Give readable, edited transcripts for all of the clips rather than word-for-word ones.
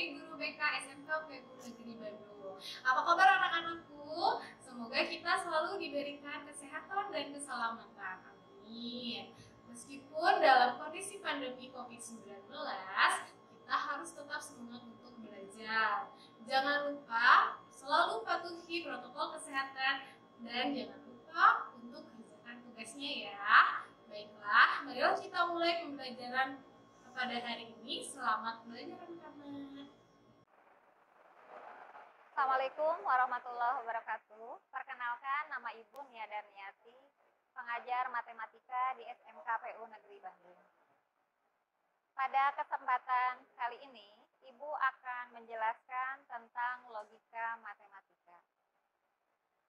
sebagai guru BK SMK PU Negeri Bandung. Apa kabar anak-anakku? Semoga kita selalu diberikan kesehatan dan keselamatan. Amin. Meskipun dalam kondisi pandemi COVID-19, kita harus tetap semangat untuk belajar. Jangan lupa selalu patuhi protokol kesehatan dan jangan lupa untuk kerjakan tugasnya ya. Baiklah, marilah kita mulai pembelajaran pada hari ini. Selamat belajar anak-anak. Assalamualaikum warahmatullahi wabarakatuh. Perkenalkan, nama Ibu Nia Darniati, pengajar matematika di SMK PU Negeri Bandung. Pada kesempatan kali ini, Ibu akan menjelaskan tentang logika matematika.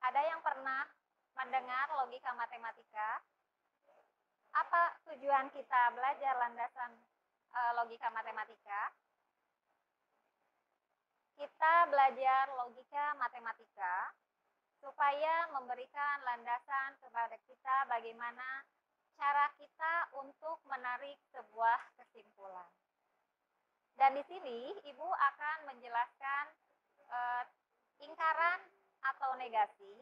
Ada yang pernah mendengar logika matematika? Apa tujuan kita belajar landasan logika matematika? Kita belajar logika matematika supaya memberikan landasan kepada kita bagaimana cara kita untuk menarik sebuah kesimpulan. Dan di sini Ibu akan menjelaskan ingkaran atau negasi,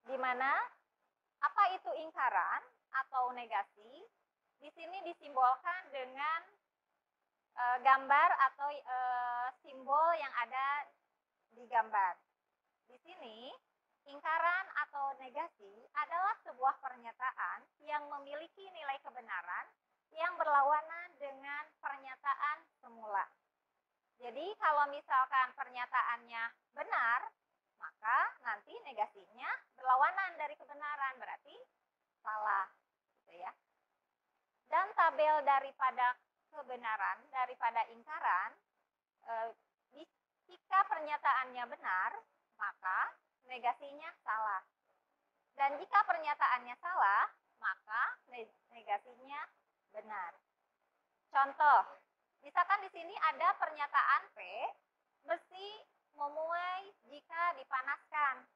di mana apa itu ingkaran atau negasi? Di sini disimbolkan dengan gambar atau simbol yang ada di gambar. Di sini ingkaran atau negasi adalah sebuah pernyataan yang memiliki nilai kebenaran yang berlawanan dengan pernyataan semula. Jadi kalau misalkan pernyataannya benar, maka nanti negasinya berlawanan dari kebenaran, berarti salah, gitu ya. Dan tabel daripada kebenaran, daripada ingkaran, jika pernyataannya benar, maka negasinya salah. Dan jika pernyataannya salah, maka negasinya benar. Contoh, misalkan di sini ada pernyataan P, besi memuai jika dipanaskan.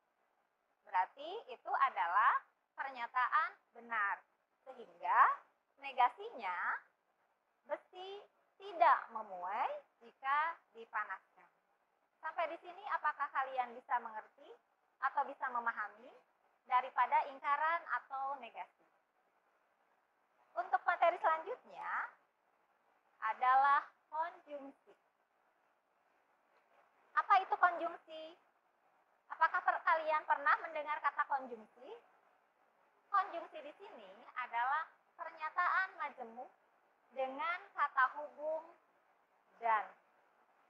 Berarti itu adalah pernyataan benar. Sehingga negasinya besi tidak memuai jika dipanaskan. Sampai di sini apakah kalian bisa mengerti atau bisa memahami daripada ingkaran atau negasi? Untuk materi selanjutnya adalah konjungsi. Apa itu konjungsi? Apakah kalian pernah mendengar kata konjungsi? Konjungsi di sini adalah pernyataan majemuk dengan kata hubung dan.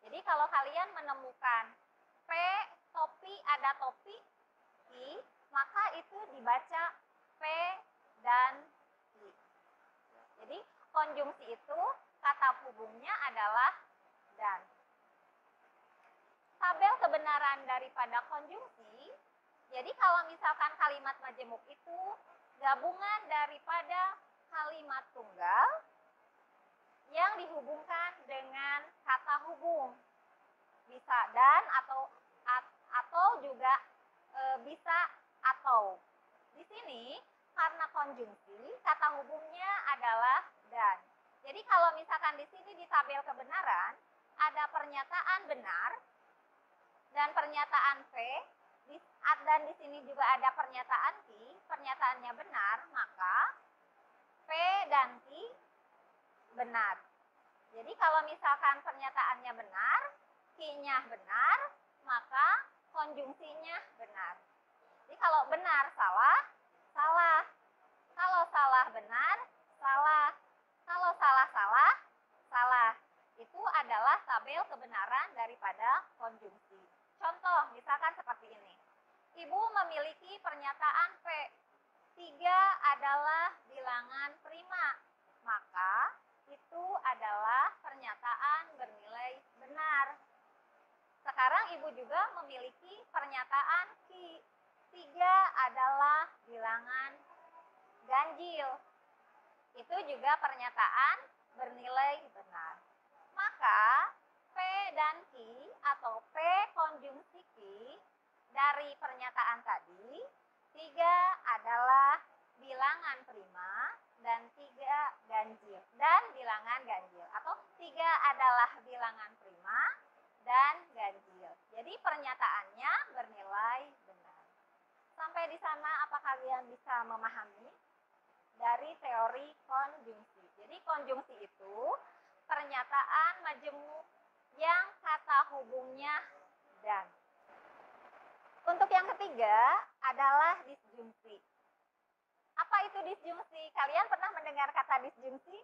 Jadi kalau kalian menemukan P, topi, ada topi, I, maka itu dibaca P dan I. Jadi konjungsi itu kata hubungnya adalah dan. Tabel kebenaran daripada konjungsi, jadi kalau misalkan kalimat majemuk itu gabungan daripada kalimat tunggal yang dihubungkan dengan kata hubung, bisa dan atau juga bisa atau. Di sini karena konjungsi kata hubungnya adalah dan. Jadi kalau misalkan di sini di tabel kebenaran ada pernyataan benar dan pernyataan P, dan di sini juga ada pernyataan Q, pernyataannya benar, maka P dan Q benar. Jadi kalau misalkan pernyataannya benar, Q-nya benar, maka konjungsinya benar. Jadi kalau benar salah, salah. Kalau salah benar, salah. Kalau salah salah, salah. Itu adalah tabel kebenaran daripada konjungsi. Contoh, misalkan seperti ini. Ibu memiliki pernyataan P. 3 adalah bilangan prima. Maka itu adalah pernyataan bernilai benar. Sekarang Ibu juga memiliki pernyataan Q. 3 adalah bilangan ganjil. Itu juga pernyataan bernilai benar. Maka P dan Q atau P konjungsi Q dari pernyataan tadi, 3 adalah bilangan prima dan 3 ganjil. Dan bilangan bilangan ganjil. Atau 3 adalah bilangan prima dan ganjil. Jadi pernyataannya bernilai benar. Sampai di sana apa kalian bisa memahami dari teori konjungsi? Jadi konjungsi itu pernyataan majemuk yang kata hubungnya dan. Untuk yang ketiga adalah disjungsi. Apa itu disjungsi? Kalian pernah mendengar kata disjungsi?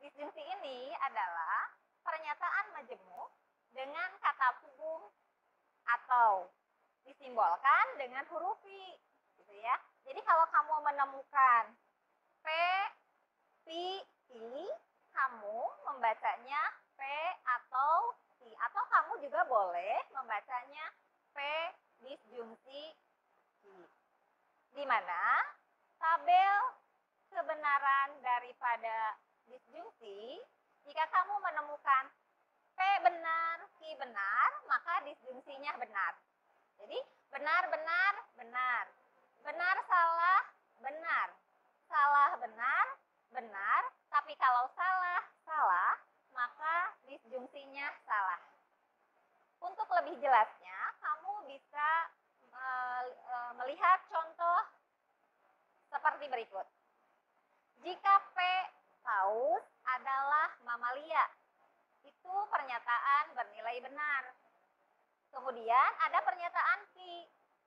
Disjungsi ini adalah pernyataan majemuk dengan kata hubung atau disimbolkan dengan huruf I, gitu ya. Jadi kalau kamu menemukan P, Pi, I, kamu membacanya P atau I, atau kamu juga boleh membacanya P disjungsi I. Di mana tabel kebenaran daripada disjungsi, jika kamu menemukan P benar, Q benar, maka disjungsinya benar. Jadi benar, benar, benar. Benar, salah, benar. Salah, benar, benar. Tapi kalau salah, salah, maka disjungsinya salah. Untuk lebih jelasnya, kamu bisa melihat contoh seperti berikut. Jika P paus adalah mamalia, itu pernyataan bernilai benar. Kemudian ada pernyataan Q,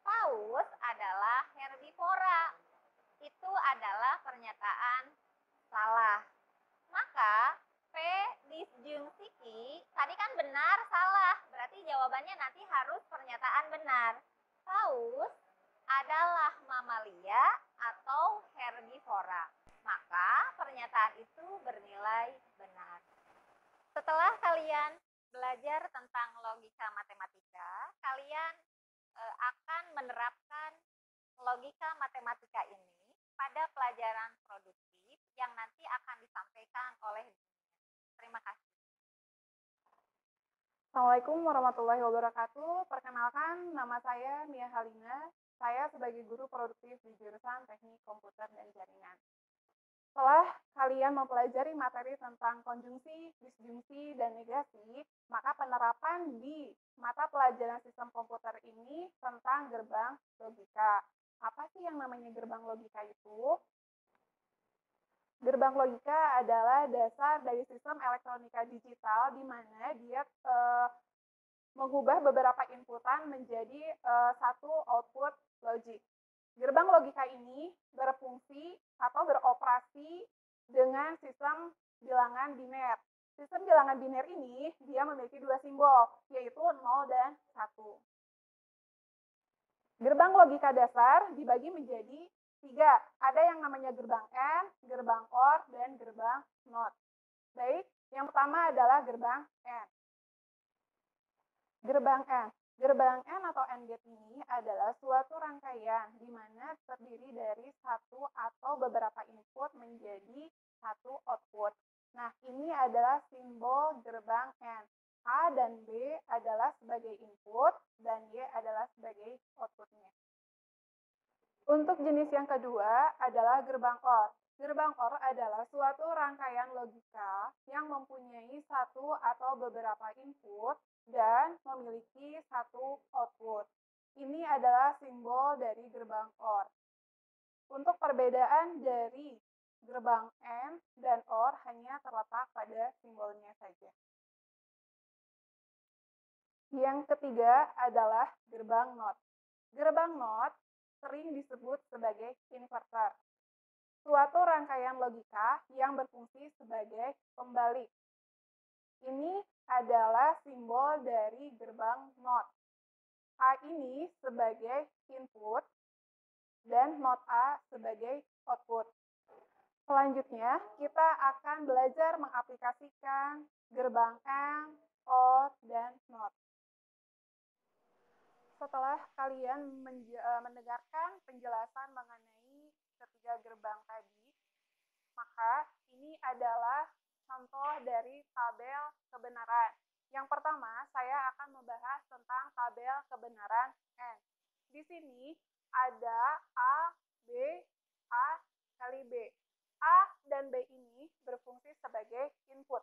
paus adalah herbivora, itu adalah pernyataan salah. Maka P disjungsi Q, tadi kan benar, salah, berarti jawabannya nanti harus pernyataan benar. Paus adalah mamalia atau herbivora, maka pernyataan itu bernilai benar. Setelah kalian belajar tentang logika matematika, kalian akan menerapkan logika matematika ini pada pelajaran produktif yang nanti akan disampaikan oleh gurunya. Terima kasih. Assalamualaikum warahmatullahi wabarakatuh. Perkenalkan, nama saya Mia Halina. Saya sebagai guru produktif di jurusan Teknik Komputer dan Jaringan. Setelah kalian mempelajari materi tentang konjungsi, disjungsi, dan negasi, maka penerapan di mata pelajaran sistem komputer ini tentang gerbang logika. Apa sih yang namanya gerbang logika itu? Gerbang logika adalah dasar dari sistem elektronika digital di mana dia mengubah beberapa inputan menjadi satu output logik. Gerbang logika ini berfungsi atau beroperasi dengan sistem bilangan biner. Sistem bilangan biner ini dia memiliki dua simbol, yaitu 0 dan 1. Gerbang logika dasar dibagi menjadi 3. Ada yang namanya gerbang AND, gerbang OR, dan gerbang NOT. Baik, yang pertama adalah gerbang AND. Gerbang AND. Gerbang AND atau AND gate ini adalah suatu rangkaian di mana terdiri dari satu atau beberapa input menjadi satu output. Nah, ini adalah simbol gerbang AND. A dan B adalah sebagai input dan Y adalah sebagai outputnya. Untuk jenis yang kedua adalah gerbang OR. Gerbang OR adalah suatu rangkaian logika yang mempunyai satu atau beberapa input dan memiliki satu output. Ini adalah simbol dari gerbang OR. Untuk perbedaan dari gerbang AND dan OR hanya terletak pada simbolnya saja. Yang ketiga adalah gerbang NOT. Gerbang NOT sering disebut sebagai inverter. Suatu rangkaian logika yang berfungsi sebagai pembalik. Ini adalah simbol dari gerbang NOT. A ini sebagai input dan NOT A sebagai output. Selanjutnya, kita akan belajar mengaplikasikan gerbang AND, OR, dan NOT. Setelah kalian mendengarkan penjelasan mengenai ketiga gerbang tadi, maka ini adalah contoh dari tabel kebenaran. Yang pertama, saya akan membahas tentang tabel kebenaran N. Di sini ada A, B, A kali B. A dan B ini berfungsi sebagai input.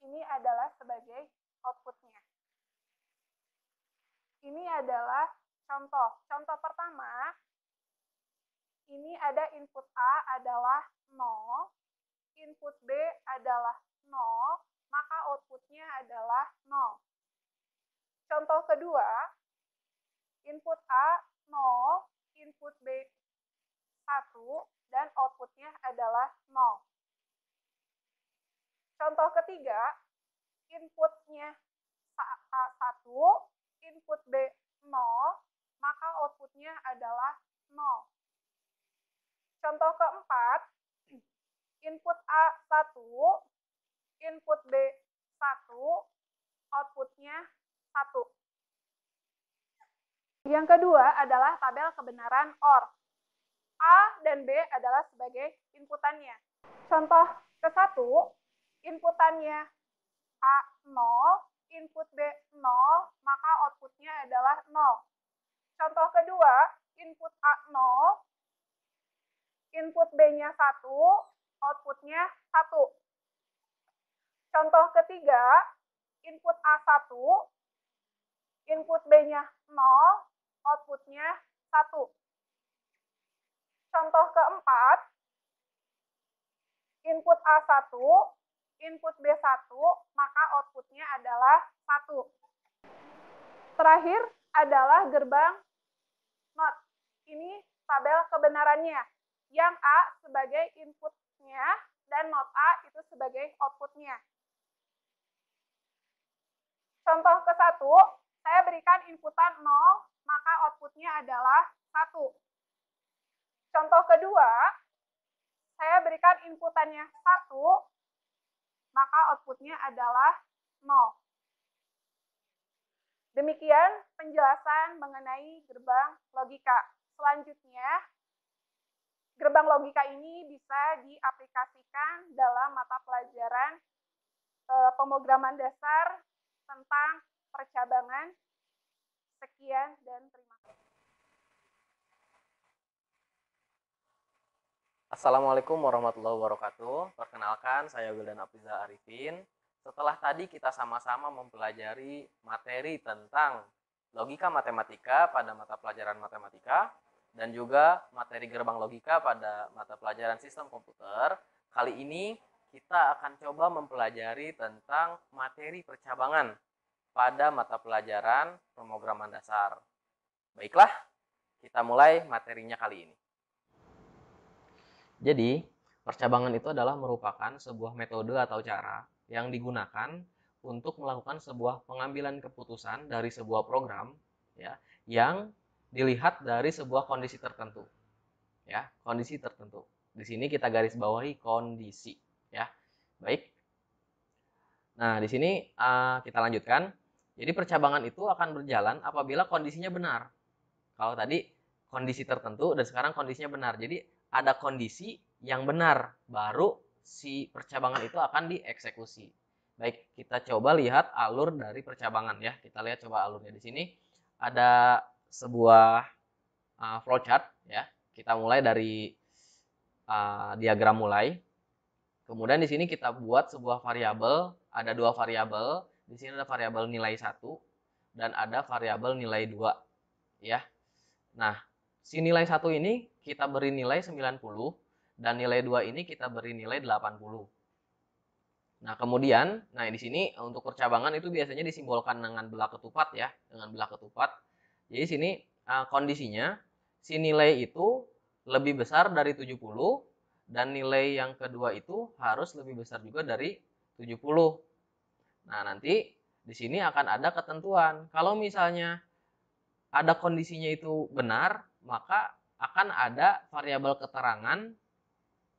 Ini adalah sebagai outputnya. Ini adalah contoh. Contoh pertama, ini ada input A adalah 0, input B adalah 0, maka outputnya adalah 0. Contoh kedua, input A 0, input B 1, dan outputnya adalah 0. Contoh ketiga, inputnya A 1, input B 0, maka outputnya adalah 0. Contoh keempat, input A 1, input B 1, outputnya 1. Yang kedua adalah tabel kebenaran OR. A dan B adalah sebagai inputannya. Contoh ke-1, inputannya A 0, input B 0, maka outputnya adalah 0. Contoh kedua, input A 0, input B-nya 1, outputnya 1. Contoh ketiga, input A 1, input B-nya 0, outputnya 1. Contoh keempat, input A 1, input B 1, maka outputnya adalah 1. Terakhir adalah gerbang NOT. Ini tabel kebenarannya. Yang A sebagai inputnya dan NOT A itu sebagai outputnya. Contoh ke-1, saya berikan inputan 0, maka outputnya adalah 1. Contoh kedua, saya berikan inputannya 1, maka outputnya adalah 0. Demikian penjelasan mengenai gerbang logika. Selanjutnya, gerbang logika ini bisa diaplikasikan dalam mata pelajaran pemrograman dasar tentang percabangan. Sekian dan terima kasih. Assalamualaikum warahmatullahi wabarakatuh. Perkenalkan, saya Wildan Aprizal Arifin. Setelah tadi kita sama-sama mempelajari materi tentang logika matematika pada mata pelajaran matematika dan juga materi gerbang logika pada mata pelajaran sistem komputer, kali ini kita akan coba mempelajari tentang materi percabangan pada mata pelajaran pemrograman dasar. Baiklah, kita mulai materinya kali ini. Jadi, percabangan itu adalah merupakan sebuah metode atau cara yang digunakan untuk melakukan sebuah pengambilan keputusan dari sebuah program ya, yang dilihat dari sebuah kondisi tertentu. Ya, kondisi tertentu. Di sini kita garis bawahi kondisi ya. Baik. Nah, di sini kita lanjutkan. Jadi percabangan itu akan berjalan apabila kondisinya benar. Kalau tadi kondisi tertentu dan sekarang kondisinya benar. Jadi ada kondisi yang benar, baru si percabangan itu akan dieksekusi. Baik, kita coba lihat alur dari percabangan ya. Kita lihat coba alurnya di sini. Ada sebuah flowchart ya. Kita mulai dari diagram mulai. Kemudian di sini kita buat sebuah variabel, ada dua variabel. Di sini ada variabel nilai 1 dan ada variabel nilai 2 ya. Nah, si nilai 1 ini kita beri nilai 90 dan nilai 2 ini kita beri nilai 80. Nah, kemudian, di sini untuk percabangan itu biasanya disimbolkan dengan belah ketupat ya, dengan belah ketupat. Jadi sini kondisinya si nilai itu lebih besar dari 70 dan nilai yang kedua itu harus lebih besar juga dari 70. Nah, nanti di sini akan ada ketentuan. Kalau misalnya ada kondisinya itu benar, maka akan ada variabel keterangan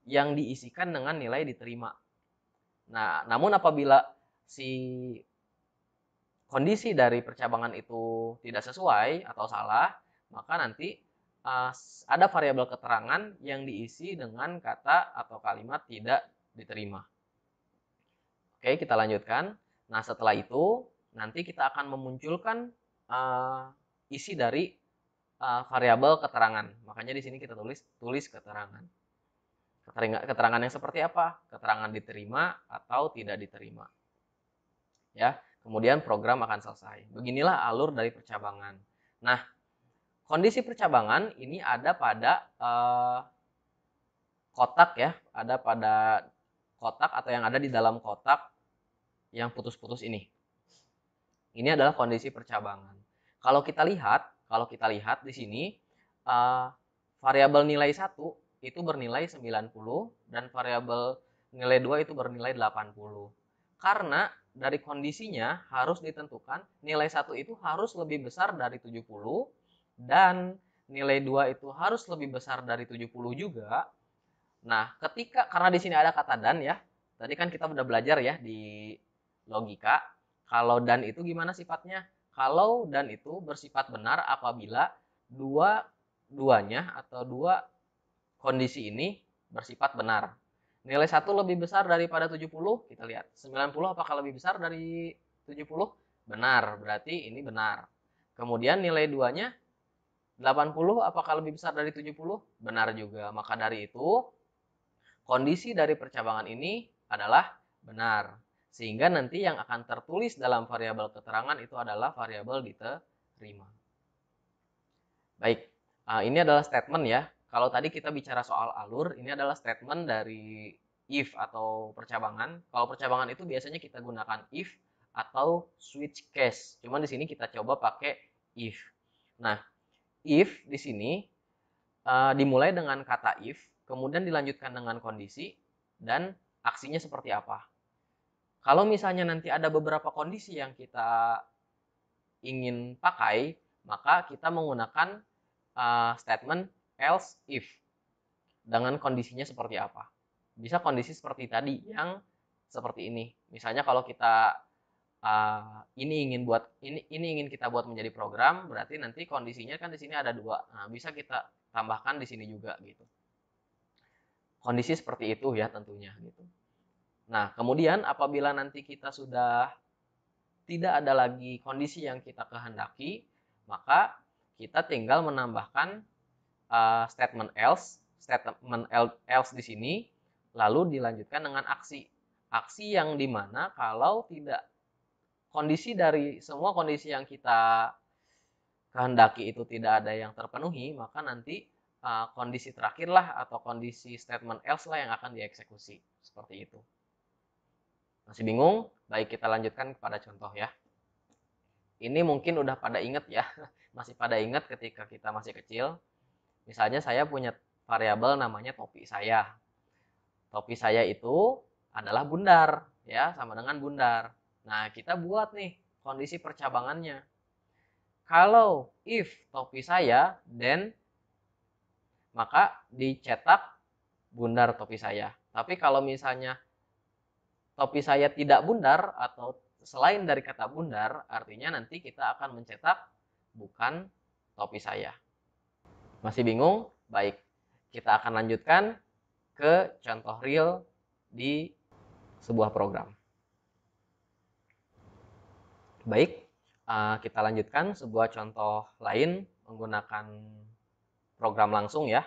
yang diisikan dengan nilai diterima. Nah, namun apabila si kondisi dari percabangan itu tidak sesuai atau salah, maka nanti ada variabel keterangan yang diisi dengan kata atau kalimat tidak diterima. Oke, kita lanjutkan. Nah, setelah itu nanti kita akan memunculkan isi dari variabel keterangan. Makanya di sini kita tulis keterangan. Keterangan yang seperti apa? Keterangan diterima atau tidak diterima. Ya, kemudian program akan selesai. Beginilah alur dari percabangan. Nah, kondisi percabangan ini ada pada kotak ya, ada pada kotak atau yang ada di dalam kotak yang putus-putus ini. Ini adalah kondisi percabangan. Kalau kita lihat di sini variabel nilai 1 itu bernilai 90 dan variabel nilai 2 itu bernilai 80. Karena dari kondisinya harus ditentukan nilai 1 itu harus lebih besar dari 70 dan nilai 2 itu harus lebih besar dari 70 juga. Nah, karena di sini ada kata dan ya. Tadi kan kita udah belajar ya di logika. Kalau dan itu gimana sifatnya? Kalau dan itu bersifat benar apabila duanya atau dua kondisi ini bersifat benar. Nilai 1 lebih besar daripada 70, kita lihat. 90 apakah lebih besar dari 70? Benar, berarti ini benar. Kemudian nilai 2-nya 80 apakah lebih besar dari 70? Benar juga. Maka dari itu kondisi dari percabangan ini adalah benar. Sehingga nanti yang akan tertulis dalam variabel keterangan itu adalah variabel diterima. Baik, ini adalah statement ya. Kalau tadi kita bicara soal alur, ini adalah statement dari if atau percabangan. Kalau percabangan itu biasanya kita gunakan if atau switch case. Cuman di sini kita coba pakai if. Nah, if di sini dimulai dengan kata if, kemudian dilanjutkan dengan kondisi, dan aksinya seperti apa. Kalau misalnya nanti ada beberapa kondisi yang kita ingin pakai, maka kita menggunakan statement else if dengan kondisinya seperti apa. Bisa kondisi seperti tadi yang seperti ini. Misalnya kalau kita ini ingin kita buat menjadi program, berarti nanti kondisinya kan di sini ada 2. Nah, bisa kita tambahkan di sini juga gitu. Kondisi seperti itu ya tentunya gitu. Nah, kemudian apabila nanti kita sudah tidak ada lagi kondisi yang kita kehendaki, maka kita tinggal menambahkan statement else di sini, lalu dilanjutkan dengan aksi. Aksi yang dimana kalau tidak kondisi dari semua kondisi yang kita kehendaki itu tidak ada yang terpenuhi, maka nanti kondisi terakhirlah atau kondisi statement else lah yang akan dieksekusi. Seperti itu. Masih bingung? Baik, kita lanjutkan kepada contoh ya. Ini mungkin udah pada inget ya. Masih pada ingat ketika kita masih kecil. Misalnya saya punya variabel namanya topi saya. Topi saya itu adalah bundar, ya, sama dengan bundar. Nah, kita buat nih kondisi percabangannya. Kalau if topi saya, then maka dicetak bundar topi saya. Tapi kalau misalnya topi saya tidak bundar atau selain dari kata bundar, artinya nanti kita akan mencetak bukan topi saya. Masih bingung? Baik, kita akan lanjutkan ke contoh real di sebuah program. Baik, kita lanjutkan sebuah contoh lain menggunakan program langsung ya.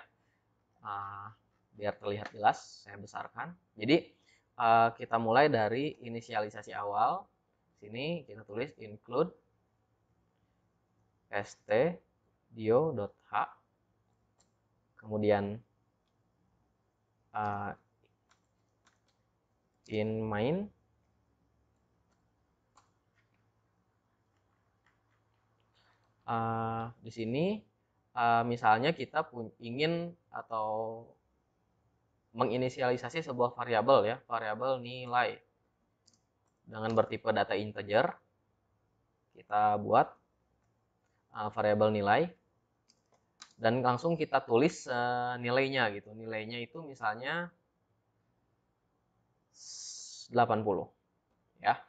Biar terlihat jelas, saya besarkan. Jadi, kita mulai dari inisialisasi awal. Sini kita tulis include stdio.h, kemudian in main, di sini misalnya kita ingin atau menginisialisasi sebuah variabel ya, variabel nilai dengan bertipe data integer. Kita buat variabel nilai dan langsung kita tulis nilainya gitu. Nilainya itu misalnya 80 ya.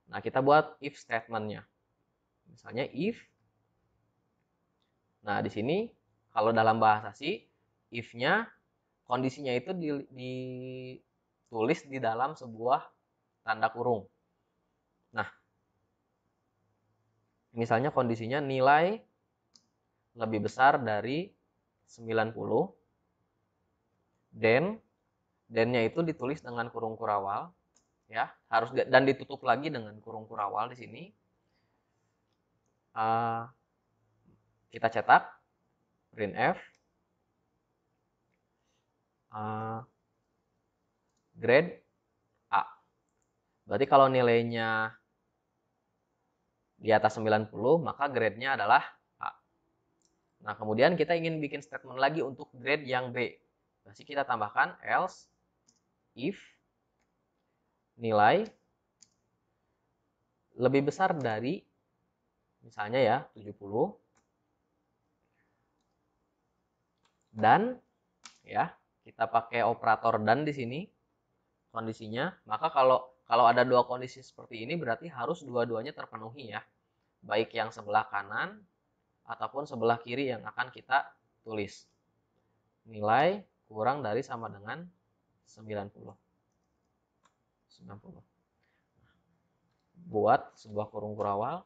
Nah, kita buat if statementnya. Misalnya if. Nah, di sini kalau dalam bahasa C, if-nya kondisinya itu ditulis di dalam sebuah tanda kurung. Nah, misalnya kondisinya nilai lebih besar dari 90, then-nya itu ditulis dengan kurung kurawal ya, harus dan ditutup lagi dengan kurung kurawal di sini. Kita cetak printf grade A. Berarti kalau nilainya di atas 90, maka grade-nya adalah A. Nah, kemudian kita ingin bikin statement lagi untuk grade yang B. Berarti kita tambahkan else if nilai lebih besar dari, misalnya ya, 70, dan ya, kita pakai operator dan di sini kondisinya. Maka kalau ada dua kondisi seperti ini, berarti harus dua-duanya terpenuhi ya, baik yang sebelah kanan ataupun sebelah kiri yang akan kita tulis. Nilai kurang dari sama dengan 90. Buat sebuah kurung kurawal,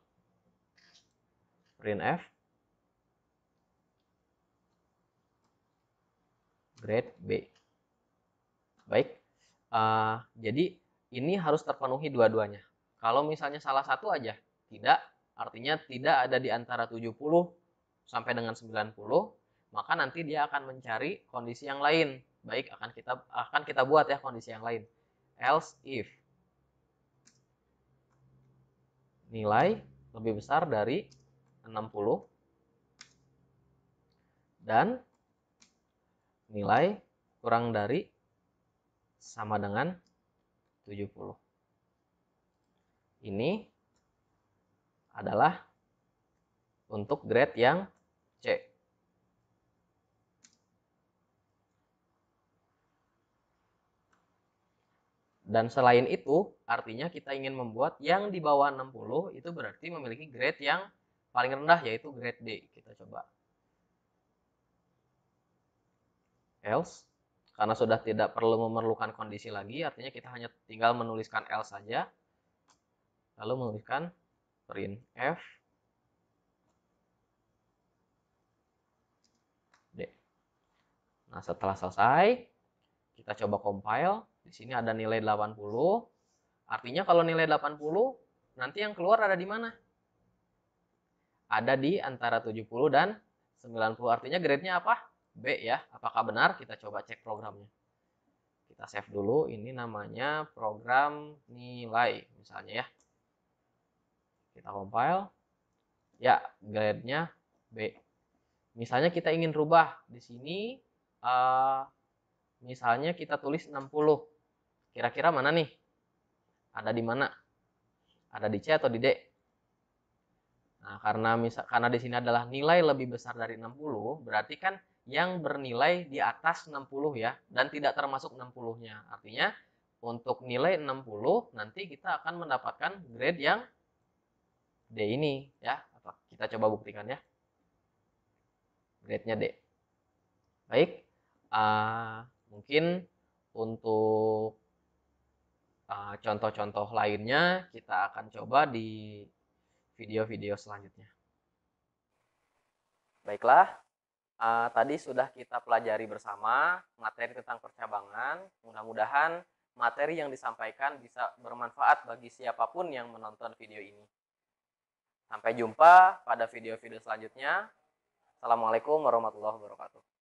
printf grade B. Baik, jadi ini harus terpenuhi dua-duanya. Kalau misalnya salah satu aja tidak, artinya tidak ada di antara 70 sampai dengan 90, maka nanti dia akan mencari kondisi yang lain. Baik, akan kita buat ya kondisi yang lain. Else if nilai lebih besar dari 60 dan nilai kurang dari sama dengan 70. Ini adalah untuk grade yang C. Dan selain itu, artinya kita ingin membuat yang di bawah 60 itu berarti memiliki grade yang paling rendah, yaitu grade D. Kita coba. Else, karena sudah tidak perlu memerlukan kondisi lagi, artinya kita hanya tinggal menuliskan else saja. Lalu menuliskan printf D. Nah, setelah selesai, kita coba compile. Di sini ada nilai 80. Artinya kalau nilai 80, nanti yang keluar ada di mana? Ada di antara 70 dan 90. Artinya grade-nya apa? B ya. Apakah benar? Kita coba cek programnya. Kita save dulu. Ini namanya program nilai misalnya ya. Kita compile. Ya, grade-nya B. Misalnya kita ingin rubah di sini, misalnya kita tulis 60. Kira-kira mana nih? Ada di mana? Ada di C atau di D? Nah, karena di sini adalah nilai lebih besar dari 60, berarti kan yang bernilai di atas 60 ya, dan tidak termasuk 60-nya. Artinya untuk nilai 60 nanti kita akan mendapatkan grade yang D ini ya. Kita coba buktikan ya. Grade-nya D. Baik. Mungkin untuk contoh-contoh lainnya kita akan coba di video-video selanjutnya. Baiklah, tadi sudah kita pelajari bersama materi tentang percabangan. Mudah-mudahan materi yang disampaikan bisa bermanfaat bagi siapapun yang menonton video ini. Sampai jumpa pada video-video selanjutnya. Assalamualaikum warahmatullahi wabarakatuh.